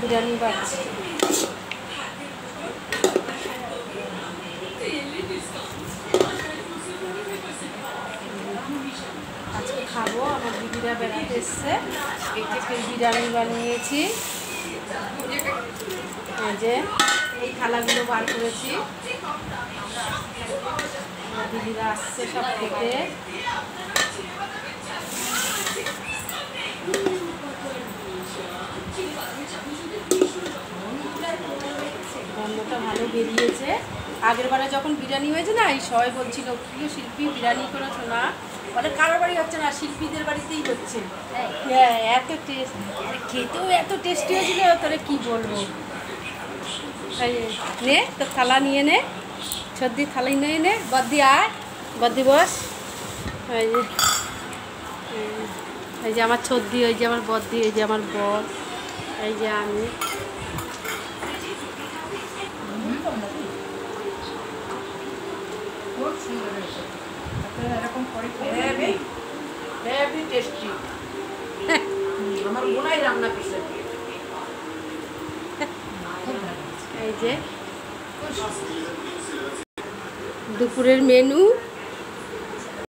বিরিয়ানি বাড়ছে। আজকে খাবো, আমার দিদিরা বেড়াতে এসছে, এই থেকে বিরিয়ানি বানিয়েছি। এই যে এই থালাগুলো বার করেছি, দিদিরা আসছে সব খেতে। গন্ধটা ভালো বেরিয়েছে। আগের বারে যখন বিরিয়ানি হয়েছে না, এই সবাই বলছিল প্রিয় শিল্পী বিরিয়ানি করেছো না, বলে কারোর বাড়ি হচ্ছে না, শিল্পীদের বাড়িতেই হচ্ছে। হ্যাঁ, এত টেস্ট, খেতেও এত টেস্টি হয়েছিল, তোরে কি বলবো। নে তো থালা নিয়ে নে, সর্দি থালা নিয়ে নে, বদ্দি আয়, বদ্দি বস। এই যে আমার সর্দি, ওই যে আমার বদ্দি, এই যে আমার বস, এই যে আমি। এরকম করে হেভি টেস্টি। আমার বোনাই রান্না করছে। এই যে দুপুরের মেনু।